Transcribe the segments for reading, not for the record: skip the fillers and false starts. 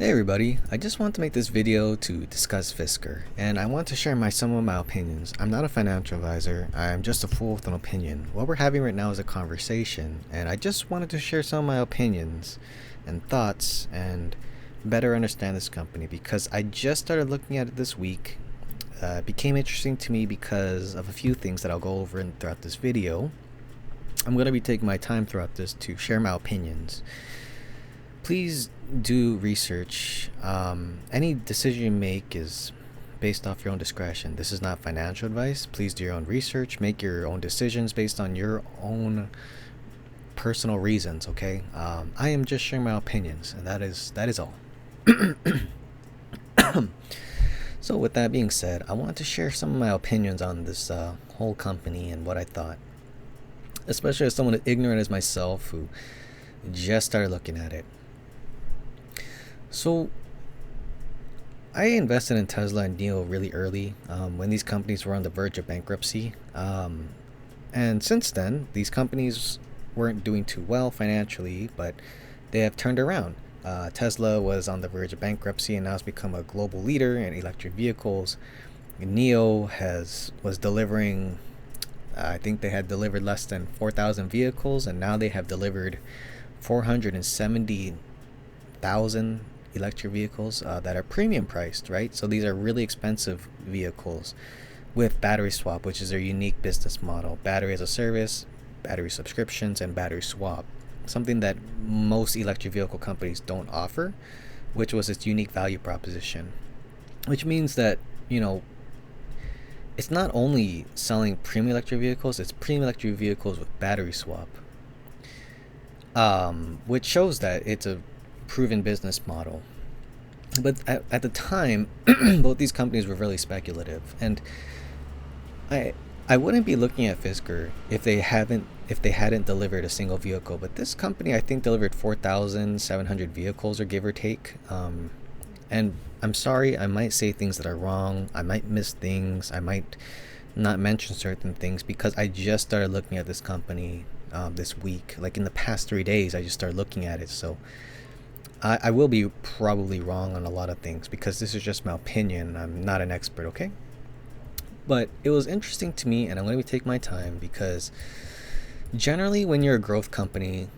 Hey everybody, I just want to make this video to discuss Fisker, and I want to share some of my opinions. I'm not a financial advisor, I'm just a fool with an opinion. What we're having right now is a conversation, and I just wanted to share some of my opinions and thoughts and better understand this company because I just started looking at it this week. It became interesting to me because of a few things that I'll go over throughout this video. I'm going to be taking my time throughout this to share my opinions. Please do research. Any decision you make is based off your own discretion. This is not financial advice. Please do your own research. Make your own decisions based on your own personal reasons. Okay. I am just sharing my opinions, and that is all. So with that being said, I want to share some of my opinions on this whole company and what I thought, especially as someone as ignorant as myself who just started looking at it. So I invested in Tesla and NIO really early when these companies were on the verge of bankruptcy. And since then, these companies weren't doing too well financially, but they have turned around. Tesla was on the verge of bankruptcy and now has become a global leader in electric vehicles. NIO was delivering, I think they had delivered less than 4,000 vehicles, and now they have delivered 470,000 electric vehicles that are premium priced, right? So these are really expensive vehicles with battery swap, which is their unique business model: battery as a service, battery subscriptions, and battery swap. Something that most electric vehicle companies don't offer, which was its unique value proposition. Which means that, it's not only selling premium electric vehicles, it's premium electric vehicles with battery swap. Which shows that it's a proven business model. But at the time, both these companies were really speculative, and I wouldn't be looking at Fisker if they hadn't delivered a single vehicle. But this company, I think, delivered 4,700 vehicles, or give or take. And I'm sorry, I might say things that are wrong. I might miss things. I might not mention certain things because I just started looking at this company this week. Like in the past 3 days, I just started looking at it. So I will be probably wrong on a lot of things because this is just my opinion. I'm not an expert, okay? But it was interesting to me, and I'm going to take my time because generally when you're a growth company,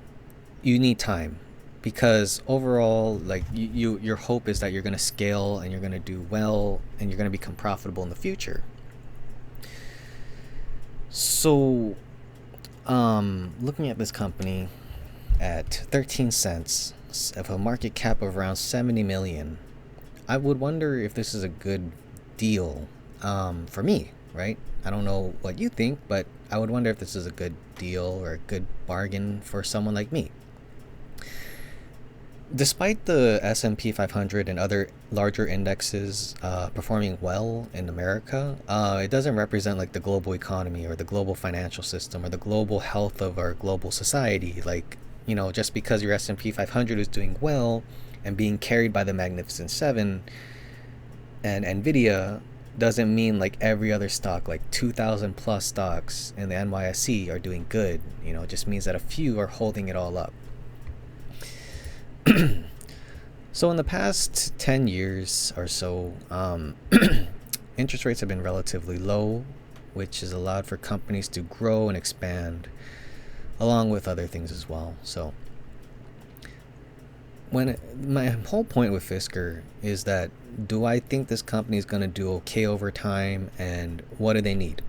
you need time because overall, like your hope is that you're going to scale and you're going to do well and you're going to become profitable in the future. So looking at this company at 13 cents of a market cap of around 70 million, I would wonder if this is a good deal for me, right? I don't know what you think, but I would wonder if this is a good deal or a good bargain for someone like me. Despite the S&P 500 and other larger indexes performing well in America, it doesn't represent like the global economy or the global financial system or the global health of our global society. Like, just because your S&P 500 is doing well and being carried by the Magnificent Seven and Nvidia doesn't mean like every other stock, like 2,000 plus stocks in the NYSE, are doing good. It just means that a few are holding it all up. So in the past 10 years or so, interest rates have been relatively low, which has allowed for companies to grow and expand along with other things as well. So my whole point with Fisker is that, do I think this company is going to do okay over time, and what do they need?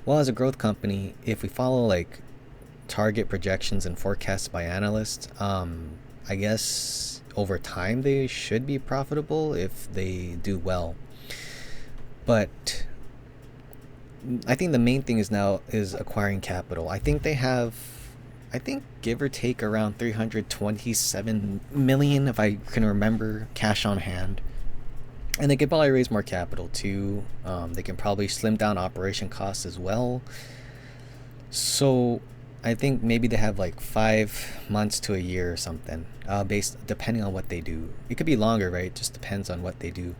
Well, as a growth company, if we follow like target projections and forecasts by analysts, I guess over time they should be profitable if they do well. But I think the main thing is acquiring capital. I think they have, give or take, around 327 million, if I can remember, cash on hand. And they could probably raise more capital too. They can probably slim down operation costs as well. So I think maybe they have like 5 months to a year or something, depending on what they do. It could be longer, right? Just depends on what they do.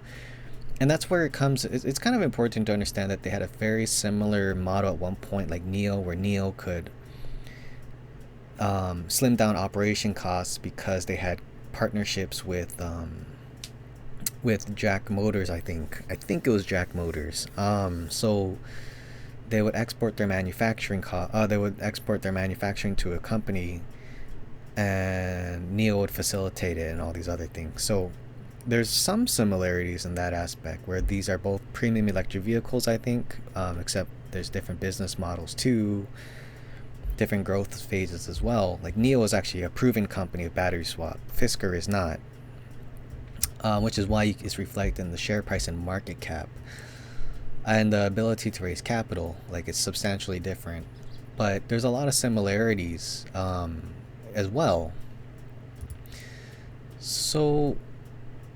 And that's where it comes. It's kind of important to understand that they had a very similar model at one point, like NIO, where NIO could slim down operation costs because they had partnerships with with Jack Motors. I think it was Jack Motors. So they would export their they would export their manufacturing to a company, and Neo would facilitate it and all these other things. So there's some similarities in that aspect where these are both premium electric vehicles, I think, except there's different business models too, different growth phases as well. Like Neo is actually a proven company of battery swap. Fisker is not, which is why it's reflected in the share price and market cap and the ability to raise capital. Like it's substantially different, but there's a lot of similarities as well. So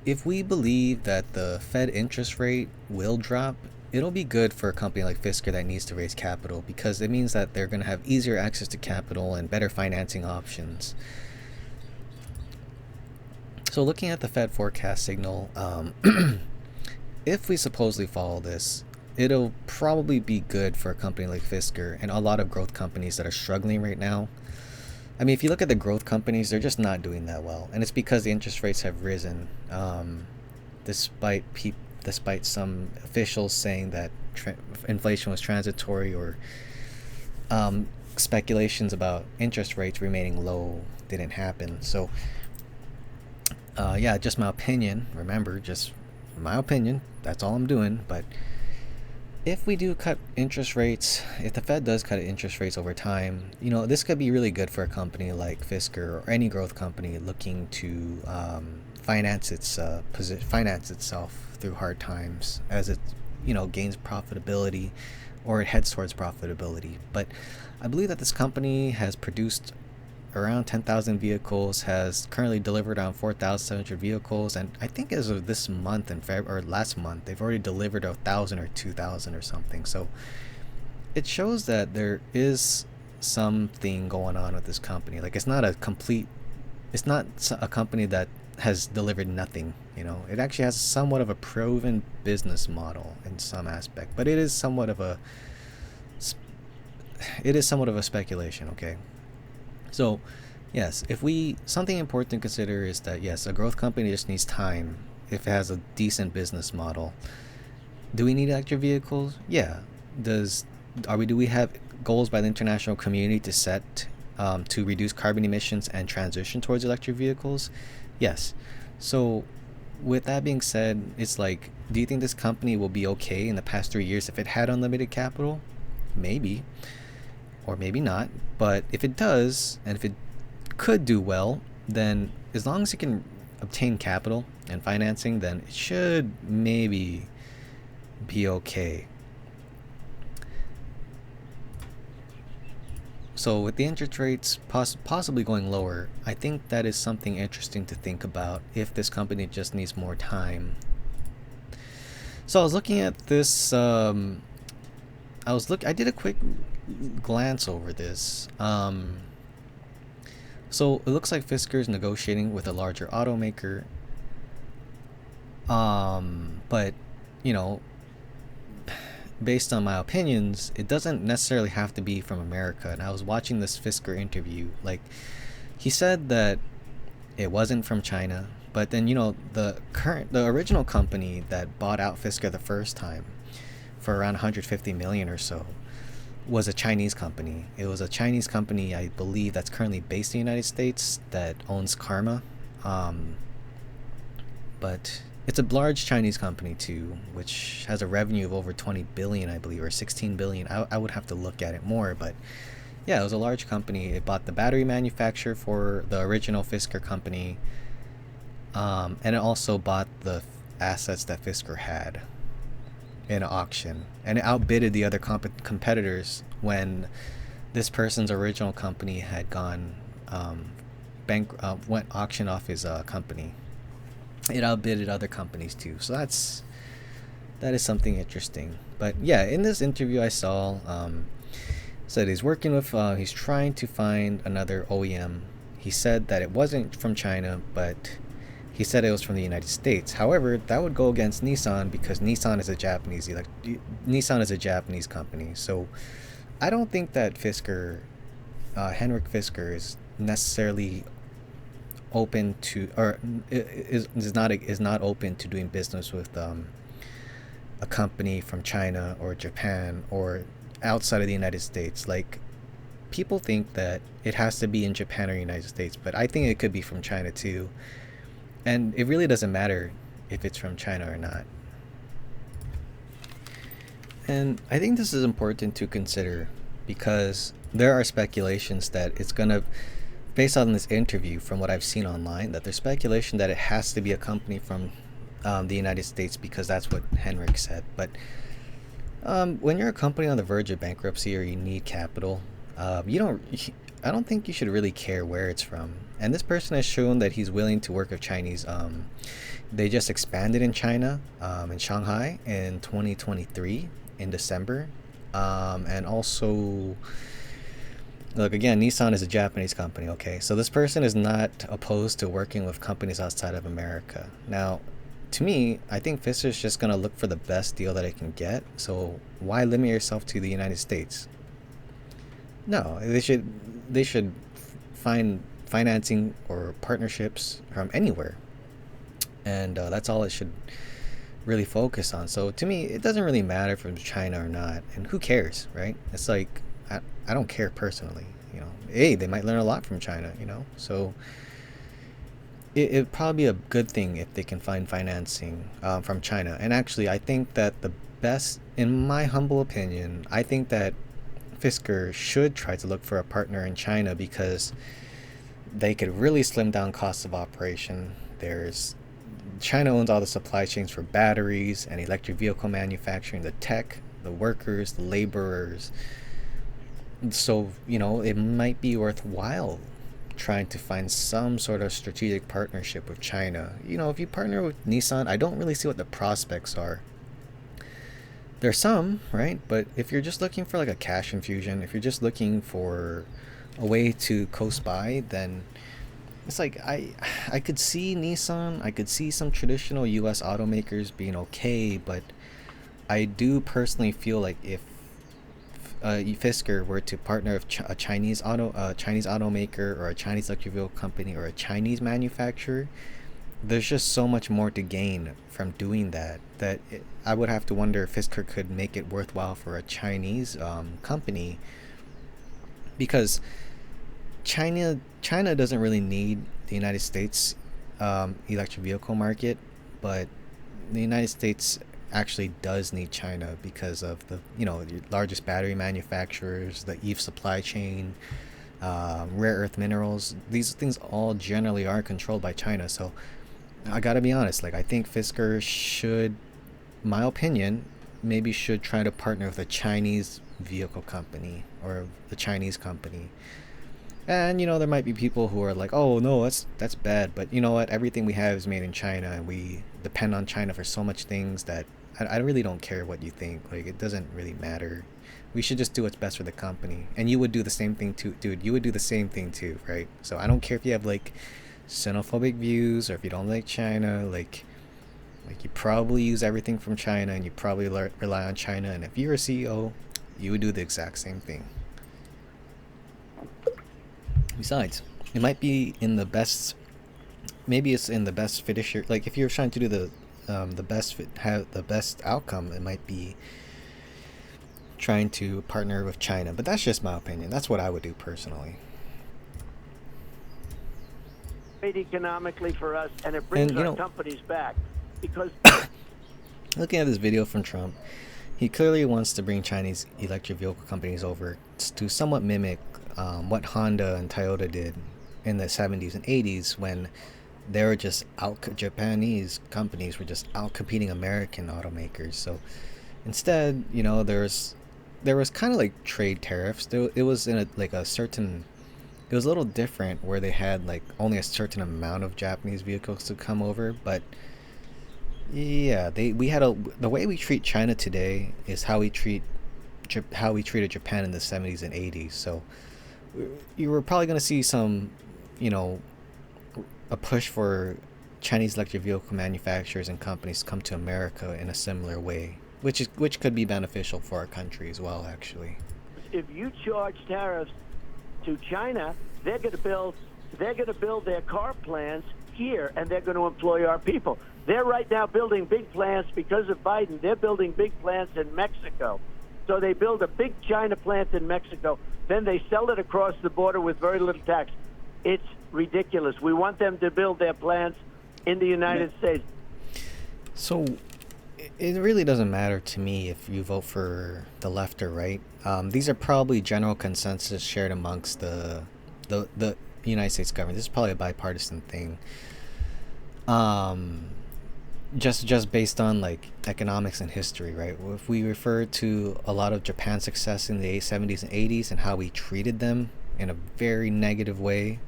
if we believe that the Fed interest rate will drop, it'll be good for a company like Fisker that needs to raise capital because it means that they're going to have easier access to capital and better financing options. So looking at the Fed forecast signal, if we supposedly follow this, it'll probably be good for a company like Fisker and a lot of growth companies that are struggling right now. I mean, if you look at the growth companies, they're just not doing that well, and it's because the interest rates have risen, despite despite some officials saying that inflation was transitory, or speculations about interest rates remaining low didn't happen. So, yeah, just my opinion. Remember, just my opinion. That's all I'm doing. But if we do cut interest rates, if the Fed does cut interest rates over time, this could be really good for a company like Fisker or any growth company looking to finance itself through hard times as it gains profitability, or it heads towards profitability. But I believe that this company has produced around 10,000 vehicles, has currently delivered around 4,700 vehicles, and I think as of this month in February or last month, they've already delivered 1,000 or 2,000 or something. So it shows that there is something going on with this company. Like it's not a company that has delivered nothing. It actually has somewhat of a proven business model in some aspect, but it is somewhat of a speculation. Okay. So, yes, something important to consider is that, yes, a growth company just needs time if it has a decent business model. Do we need electric vehicles? Yeah. Do we have goals by the international community to set to reduce carbon emissions and transition towards electric vehicles? Yes. So, with that being said, it's like, do you think this company will be okay in the past 3 years if it had unlimited capital? Maybe. Or maybe not. But if it does, and if it could do well, then as long as it can obtain capital and financing, then it should maybe be okay. So with the interest rates possibly going lower, I think that is something interesting to think about if this company just needs more time. So I was looking at this. I did a quick glance over this. So it looks like Fisker is negotiating with a larger automaker. But based on my opinions, it doesn't necessarily have to be from America. And I was watching this Fisker interview. Like, he said that it wasn't from China, but then the original company that bought out Fisker the first time for around 150 million or so was a Chinese company. It was a Chinese company, I believe, that's currently based in the United States that owns Karma. But it's a large Chinese company too, which has a revenue of over 20 billion, I believe, or 16 billion. I would have to look at it more, but yeah, it was a large company. It bought the battery manufacturer for the original Fisker company, and it also bought the assets that Fisker had in an auction, and it outbidded the other competitors when this person's original company had gone went auction off his company. It outbidded other companies too, so that is something interesting. But yeah, in this interview I saw, said he's trying to find another OEM. He said that it wasn't from China, but he said it was from the United States. However, that would go against Nissan because Nissan is a Japanese company. So I don't think that Henrik Fisker is necessarily open to, or is not open to doing business with a company from China or Japan or outside of the United States. Like, people think that it has to be in Japan or United States, but I think it could be from China too. And it really doesn't matter if it's from China or not. And I think this is important to consider because there are speculations that it's going to, based on this interview, from what I've seen online, that there's speculation that it has to be a company from the United States because that's what Henrik said. But when you're a company on the verge of bankruptcy or you need capital, you don't. I don't think you should really care where it's from. And this person has shown that he's willing to work with Chinese. They just expanded in China, in Shanghai, in 2023 in December, and also, look, again, Nissan is a Japanese company. Okay, so this person is not opposed to working with companies outside of America. Now, to me, I think Fisker's just gonna look for the best deal that it can get. So why limit yourself to the United States? No, they should find financing or partnerships from anywhere, and that's all it should really focus on. So to me, it doesn't really matter if it's China or not, and who cares, right? It's like I don't care personally, you know. Hey, they might learn a lot from China, you know. So it'd probably be a good thing if they can find financing from China. And actually, I think that the best, in my humble opinion, I think that Fisker should try to look for a partner in China because they could really slim down costs of operation. There's China owns all the supply chains for batteries and electric vehicle manufacturing, the tech, the workers, the laborers. So, you know, it might be worthwhile trying to find some sort of strategic partnership with China. You know, if you partner with Nissan, I don't really see what the prospects are. There's some, right? But if you're just looking for like a cash infusion, if you're just looking for a way to coast by, then it's like I could see Nissan, I could see some traditional US automakers being okay, but I do personally feel like if Fisker were to partner with a Chinese automaker or a Chinese electric vehicle company or a Chinese manufacturer, there's just so much more to gain from doing that I would have to wonder if Fisker could make it worthwhile for a Chinese company, because China doesn't really need the United States electric vehicle market, but the United States actually does need China because of the, you know, the largest battery manufacturers, the EV supply chain, rare earth minerals. These things all generally are controlled by China. So I gotta be honest, like, I think Fisker should, my opinion, maybe should try to partner with a Chinese vehicle company or the Chinese company. And you know, there might be people who are like, "Oh no, that's bad." But you know what? Everything we have is made in China, and we depend on China for so much things that I really don't care what you think. Like, it doesn't really matter. We should just do what's best for the company. And you would do the same thing too, dude. You would do the same thing too, right? So I don't care if you have like xenophobic views or if you don't like China. Like you probably use everything from China, and you probably rely on China. And if you're a CEO, you would do the exact same thing. Besides, it might be in the best. Maybe it's in the best finisher. Like, if you're trying to do the best fit, have the best outcome, it might be trying to partner with China. But that's just my opinion. That's what I would do personally. Great economically for us, and it brings And you our know, companies back because looking at this video from Trump, he clearly wants to bring Chinese electric vehicle companies over to somewhat mimic what Honda and Toyota did in the 70s and 80s, when they were just Japanese companies were just out competing American automakers. So instead, you know, there was kind of like trade tariffs. It was in a like a certain, it was a little different where they had like only a certain amount of Japanese vehicles to come over. But yeah, we had the way we treat China today is how we treated Japan in the 70s and 80s. So you were probably going to see some, you know, a push for Chinese electric vehicle manufacturers and companies come to America in a similar way, which could be beneficial for our country as well, actually. if you charge tariffs to China, they're going to build they're going to build their car plants here, and they're going to employ our people. They're right now building big plants because of Biden. They're building big plants in Mexico. So they build a big China plant in Mexico. Then they sell it across the border with very little tax. It's ridiculous. We want them to build their plants in the United States. So it really doesn't matter to me if you vote for the left or right. These are probably general consensus shared amongst the United States government. This is probably a bipartisan thing. Just based on like economics and history, right? If we refer to a lot of Japan's success in the 70s and 80s and how we treated them in a very negative way,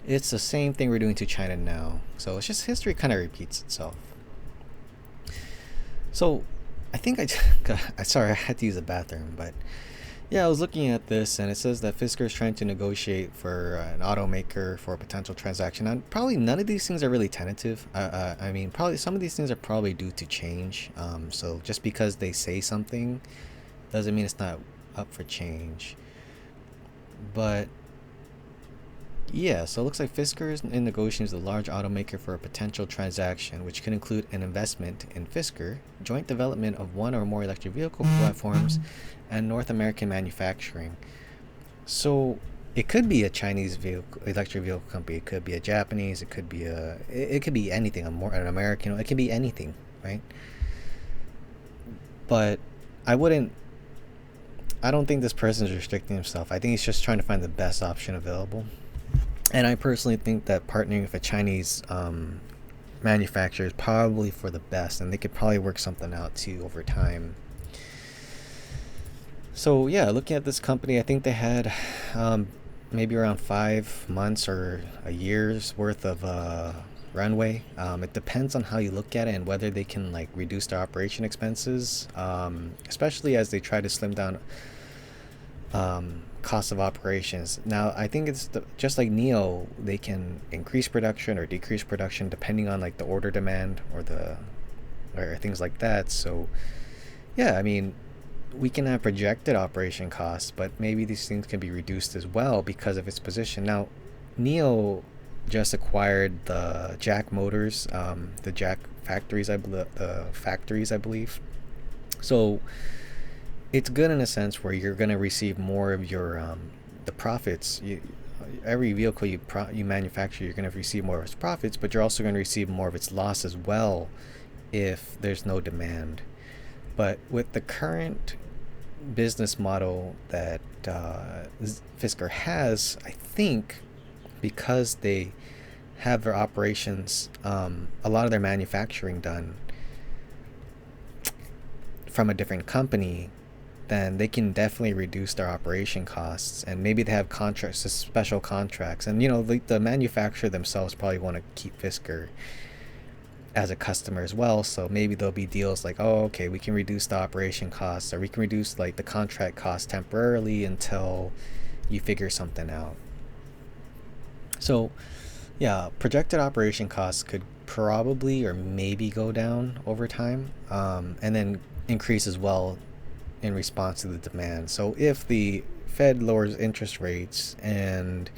it's the same thing we're doing to China now. So it's just history kind of repeats itself. So I think sorry, I had to use the bathroom, but yeah, I was looking at this and it says that Fisker is trying to negotiate for an automaker for a potential transaction. And probably none of these things are really tentative. I mean, probably some of these things are probably due to change. So just because they say something doesn't mean it's not up for change. But yeah, so it looks like Fisker is in negotiations with a large automaker for a potential transaction, which could include an investment in Fisker, joint development of one or more electric vehicle platforms, and North American manufacturing. So it could be a Chinese electric vehicle company. It could be a Japanese. It could be it could be anything. An American. It could be anything, right? But I don't think this person is restricting himself. I think he's just trying to find the best option available. And I personally think that partnering with a Chinese manufacturer is probably for the best, and they could probably work something out too over time. So yeah, looking at this company, I think they had maybe around 5 months or a year's worth of runway. It depends on how you look at it and whether they can like reduce their operation expenses, especially as they try to slim down cost of operations. Now I think it's just like NIO, they can increase production or decrease production depending on like the order demand or things like that. So yeah, I mean, we can have projected operation costs, but maybe these things can be reduced as well because of its position. Now NIO just acquired the Jack Motors, the Jack factories, I believe. So it's good in a sense where you're going to receive more of your the profits. Every vehicle you manufacture, you're going to receive more of its profits, but you're also going to receive more of its loss as well if there's no demand. But with the current business model that Fisker has, I think because they have their operations, a lot of their manufacturing done from a different company, then they can definitely reduce their operation costs, and maybe they have contracts, special contracts, and the manufacturer themselves probably want to keep Fisker as a customer as well. So maybe there'll be deals like, oh, okay, we can reduce the operation costs, or we can reduce like the contract costs temporarily until you figure something out. So yeah, projected operation costs could probably or maybe go down over time, and then increase as well in response to the demand. So if the Fed lowers interest rates and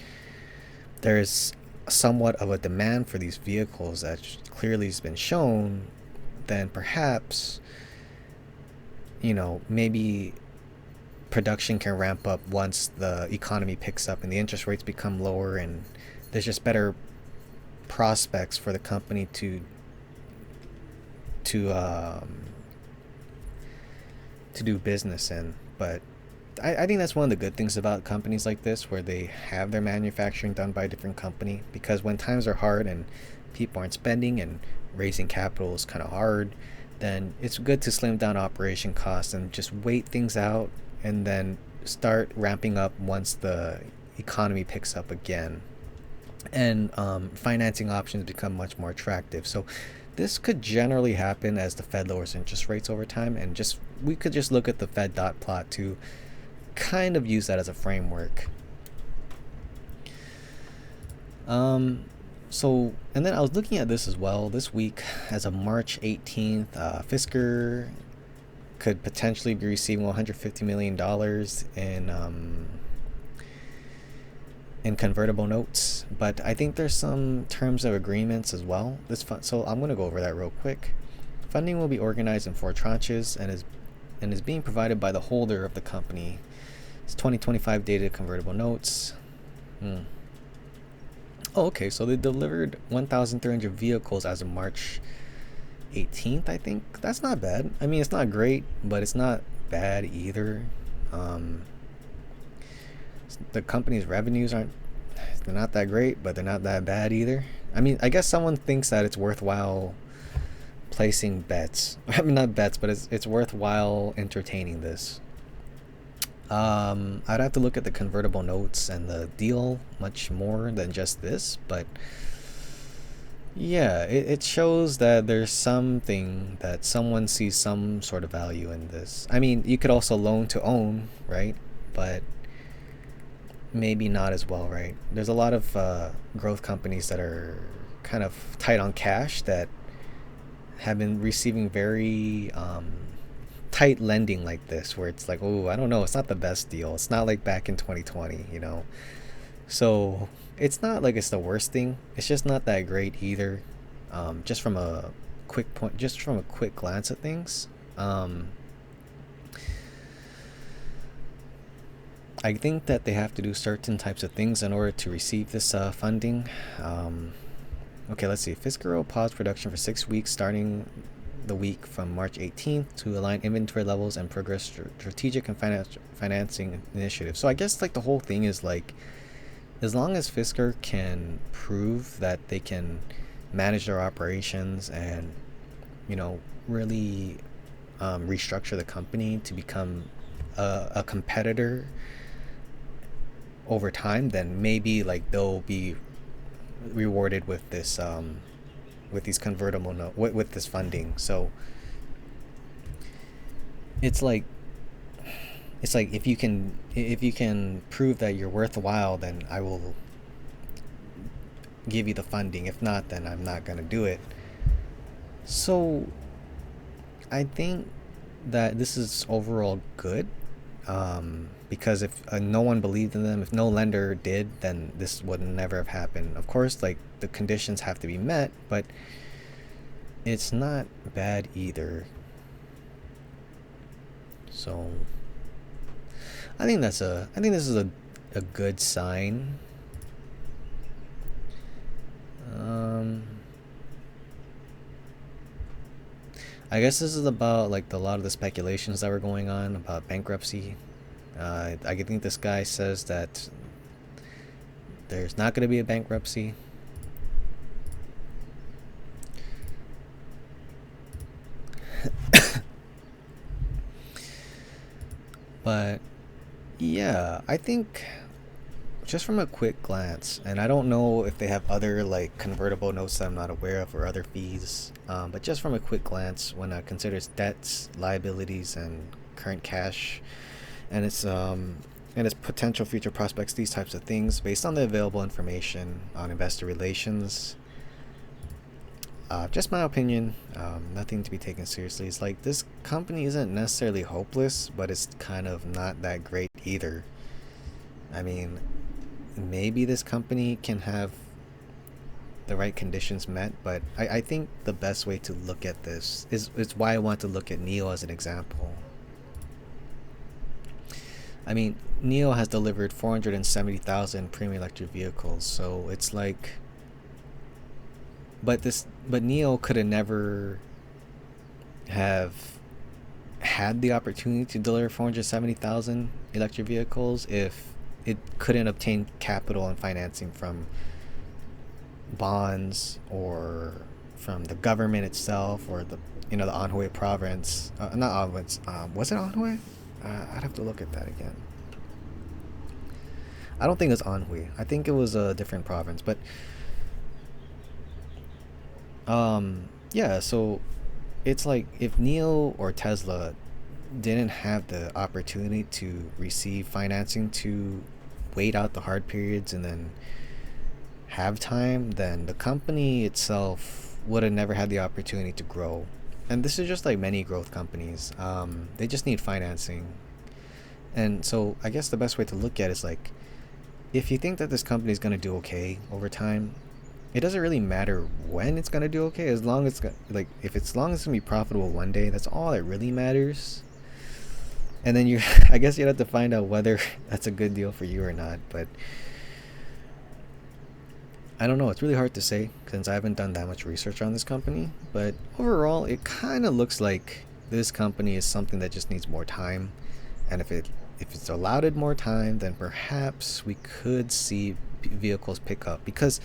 there's somewhat of a demand for these vehicles that clearly has been shown, then perhaps maybe production can ramp up once the economy picks up and the interest rates become lower, and there's just better prospects for the company to do business in. But I think that's one of the good things about companies like this, where they have their manufacturing done by a different company, because when times are hard and people aren't spending and raising capital is kind of hard, then it's good to slim down operation costs and just wait things out and then start ramping up once the economy picks up again, and financing options become much more attractive. So this could generally happen as the Fed lowers interest rates over time, and we could just look at the Fed dot plot to kind of use that as a framework. So, and then I was looking at this as well this week. As of March 18th, Fisker could potentially be receiving $150 million in convertible notes, but I think there's some terms of agreements as well. So I'm going to go over that real quick. Funding will be organized in four tranches and is being provided by the holder of the company. It's 2025 dated convertible notes. Oh, okay. So they delivered 1,300 vehicles as of March 18th, I think. That's not bad. I mean, it's not great, but it's not bad either. Um, the company's revenues they're not that great, but they're not that bad either. I mean, I guess someone thinks that it's worthwhile placing bets. I mean, not bets, but it's worthwhile entertaining this. I'd have to look at the convertible notes and the deal much more than just this, but yeah, it shows that there's something that someone sees some sort of value in this. I mean, you could also loan to own, right? But maybe not as well, right? There's a lot of growth companies that are kind of tight on cash that have been receiving very tight lending like this, where it's like, oh, I don't know, it's not the best deal. It's not like back in 2020, you know? So it's not like it's the worst thing. It's just not that great either. Just from a just from a quick glance at things. I think that they have to do certain types of things in order to receive this funding. Okay, let's see. Fisker will pause production for 6 weeks starting the week from March 18th to align inventory levels and progress strategic and financing initiatives. So I guess like the whole thing is like, as long as Fisker can prove that they can manage their operations and, you know, really restructure the company to become a competitor over time, then maybe like they'll be rewarded with this with these convertible note with this funding. So it's like if you can prove that you're worthwhile, then I will give you the funding. If not, then I'm not gonna do it. So I think that this is overall good, because if no one believed in them, if no lender did, then this would never have happened. Of course, like the conditions have to be met, but it's not bad either. So I think this is a good sign. I guess this is about like a lot of the speculations that were going on about bankruptcy. I think this guy says that there's not going to be a bankruptcy. But yeah, I think just from a quick glance, and I don't know if they have other like convertible notes that I'm not aware of or other fees, but just from a quick glance, when I consider its debts, liabilities, and current cash, and its potential future prospects, these types of things, based on the available information on investor relations, just my opinion, nothing to be taken seriously. It's like this company isn't necessarily hopeless, but it's kind of not that great either. I mean, maybe this company can have the right conditions met, but I think the best way to look at this is why I want to look at NIO as an example. I mean, NIO has delivered 470,000 premium electric vehicles, so it's like, but NIO could have never have had the opportunity to deliver 470,000 electric vehicles if it couldn't obtain capital and financing from bonds or from the government itself, or the Anhui province. Not Anhui. Was it Anhui? I'd have to look at that again. I don't think it was Anhui. I think it was a different province. But yeah. So it's like if NIO or Tesla didn't have the opportunity to receive financing to wait out the hard periods and then have time, then the company itself would have never had the opportunity to grow. And this is just like many growth companies. They just need financing. And so I guess the best way to look at it is like, if you think that this company is going to do okay over time, it doesn't really matter when it's going to do okay, as long as like if it's long as it's going to be profitable one day, that's all that really matters. And then you I guess you'd have to find out whether that's a good deal for you or not, but I don't know. It's really hard to say since I haven't done that much research on this company. But overall, it kind of looks like this company is something that just needs more time. And if it's allowed it more time, then perhaps we could see vehicles pick up, because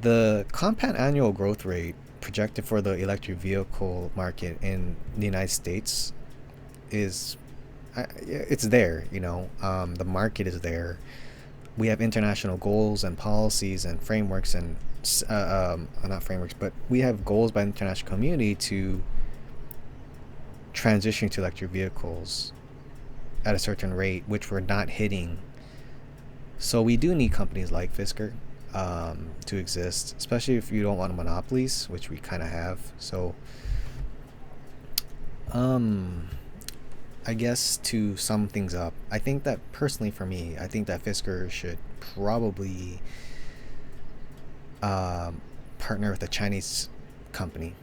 the compound annual growth rate projected for the electric vehicle market in the United States is it's there. The market is there. We have international goals and policies and frameworks and not frameworks, but we have goals by the international community to transition to electric vehicles at a certain rate, which we're not hitting. So we do need companies like Fisker to exist, especially if you don't want monopolies, which we kind of have. So I guess to sum things up, I think that personally for me, I think that Fisker should probably partner with a Chinese company.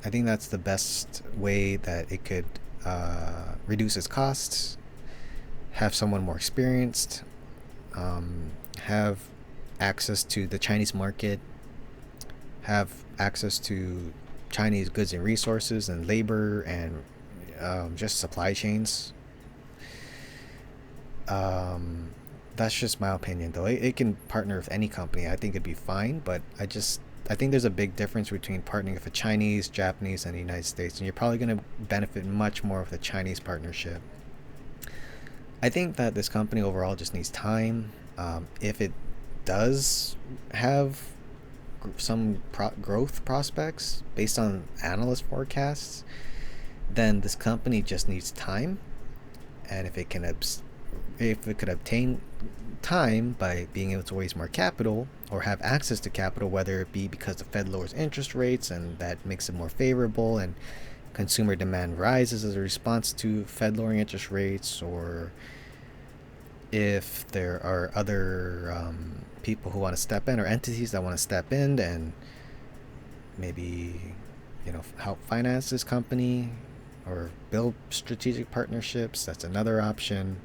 I think that's the best way that it could reduce its costs, have someone more experienced, have access to the Chinese market, have access to Chinese goods and resources and labor and just supply chains. That's just my opinion, though. It can partner with any company. I think it'd be fine, but I think there's a big difference between partnering with a Chinese, Japanese, and the United States, and you're probably going to benefit much more with a Chinese partnership. I think that this company overall just needs time. If it does have some growth prospects based on analyst forecasts, then this company just needs time. And if it could obtain time by being able to raise more capital or have access to capital, whether it be because the Fed lowers interest rates and that makes it more favorable and consumer demand rises as a response to Fed lowering interest rates, or if there are other people who want to step in or entities that want to step in and maybe help finance this company or build strategic partnerships, that's another option.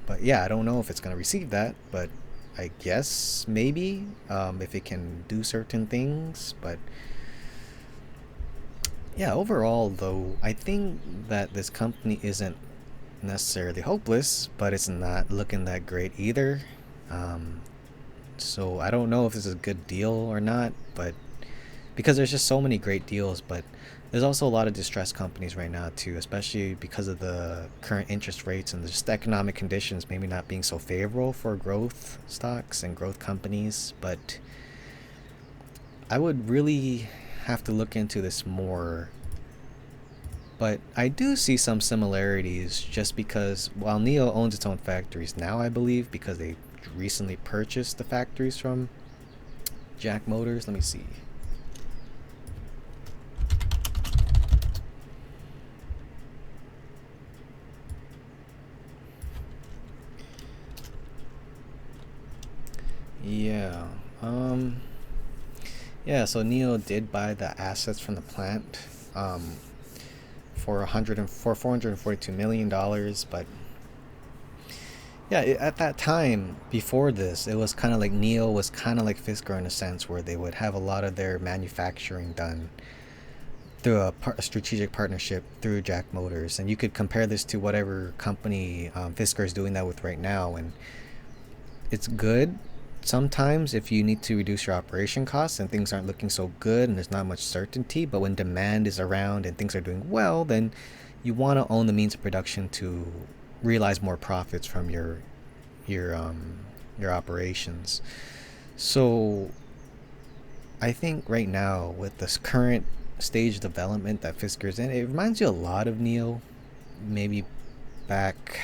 But yeah, I don't know if it's going to receive that, but I guess maybe if it can do certain things. But yeah, overall, though, I think that this company isn't necessarily hopeless, but it's not looking that great either. So I don't know if this is a good deal or not, but because there's just so many great deals, but there's also a lot of distressed companies right now too, especially because of the current interest rates and just economic conditions maybe not being so favorable for growth stocks and growth companies. But I would really have to look into this more. But I do see some similarities just because while NIO owns its own factories now, I believe, because they recently purchased the factories from Jack Motors. Let me see. Yeah. Yeah, so NIO did buy the assets from the plant for $442 million, but yeah, at that time before this, it was kind of like NIO was kind of like Fisker in a sense, where they would have a lot of their manufacturing done through a strategic partnership through Jack Motors, and you could compare this to whatever company Fisker is doing that with right now, and it's good sometimes if you need to reduce your operation costs and things aren't looking so good and there's not much certainty. But when demand is around and things are doing well, then you want to own the means of production to realize more profits from your operations. So I think right now with this current stage of development that Fisker's in, it reminds you a lot of NIO, maybe back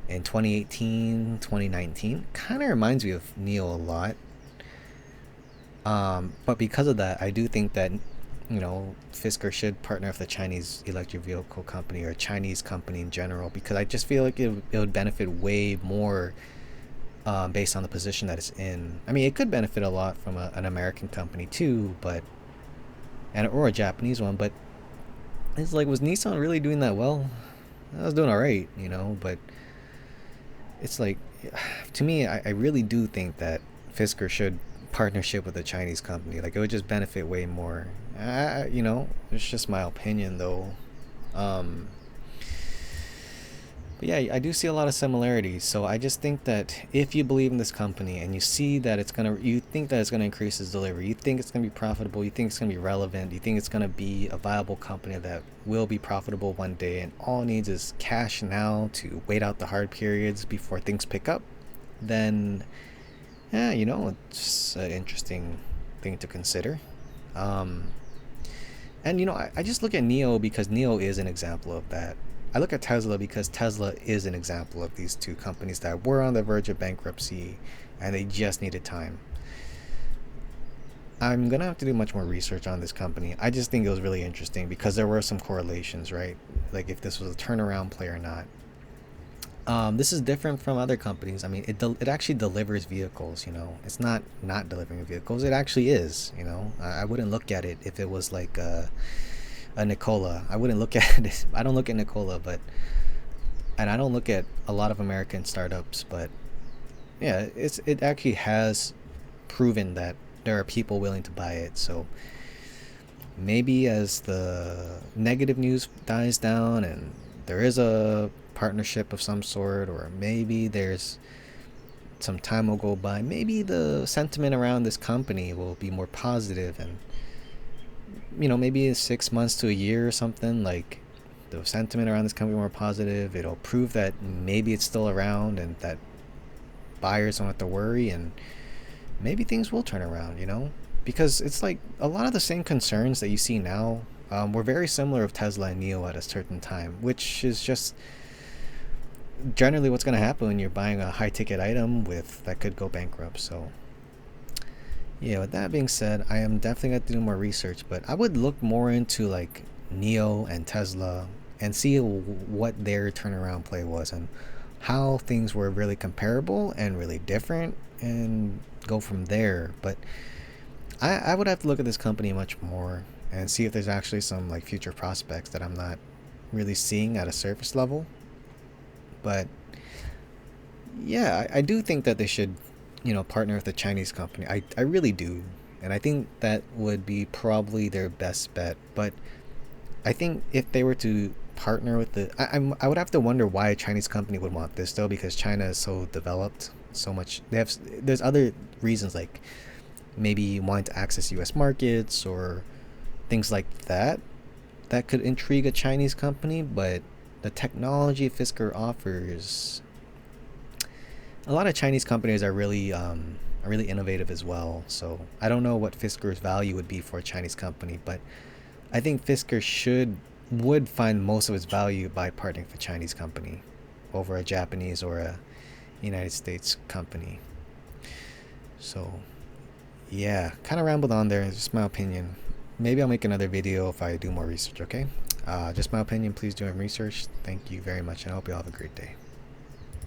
in 2018, 2019. Kind of reminds me of NIO a lot. But because of that, I do think that Fisker should partner with a Chinese electric vehicle company or a Chinese company in general, because I just feel like it would benefit way more, based on the position that it's in. I mean, it could benefit a lot from an American company too, but or a Japanese one. But it's like, was Nissan really doing that well? I was doing all right, but it's like, to me, I really do think that Fisker should partnership with a Chinese company. Like, it would just benefit way more. It's just my opinion though. Um, but yeah, I do see a lot of similarities. So I just think that if you believe in this company and you see that you think that it's gonna increase its delivery, you think it's gonna be profitable, you think it's gonna be relevant, you think it's gonna be a viable company that will be profitable one day, and all it needs is cash now to wait out the hard periods before things pick up, then yeah, it's an interesting thing to consider. Um, and I just look at Neo because Neo is an example of that. I look at Tesla because Tesla is an example of these two companies that were on the verge of bankruptcy and they just needed time. I'm gonna have to do much more research on this company. I just think it was really interesting because there were some correlations, right? Like if this was a turnaround play or not. This is different from other companies. I mean, it actually delivers vehicles. It's not delivering vehicles. It actually is. I wouldn't look at it if it was like a Nikola. I wouldn't look at it. I don't look at Nikola, and I don't look at a lot of American startups. But yeah, it actually has proven that there are people willing to buy it. So maybe as the negative news dies down and there is a partnership of some sort, or maybe there's some time will go by, maybe the sentiment around this company will be more positive, and maybe in 6 months to a year or something, like the sentiment around this company more positive, it'll prove that maybe it's still around and that buyers don't have to worry, and maybe things will turn around, because it's like a lot of the same concerns that you see now were very similar of Tesla and Neo at a certain time, which is just generally what's going to happen when you're buying a high ticket item that could go bankrupt. So yeah, with that being said, I am definitely going to do more research, but I would look more into like Neo and Tesla and see what their turnaround play was and how things were really comparable and really different, and go from there. But I would have to look at this company much more and see if there's actually some like future prospects that I'm not really seeing at a surface level. But yeah, I do think that they should, partner with a Chinese company. I really do. And I think that would be probably their best bet. But I think if they were to partner with I would have to wonder why a Chinese company would want this though, because China is so developed, so much. There's other reasons, like maybe wanting to access U.S. markets or things like that could intrigue a Chinese company. But the technology Fisker offers, a lot of Chinese companies are really innovative as well. So I don't know what Fisker's value would be for a Chinese company, but I think Fisker would find most of its value by partnering with a Chinese company over a Japanese or a United States company. So yeah, kind of rambled on there. It's just my opinion. Maybe I'll make another video if I do more research. Okay. Just my opinion. Please do your research. Thank you very much, and I hope you all have a great day.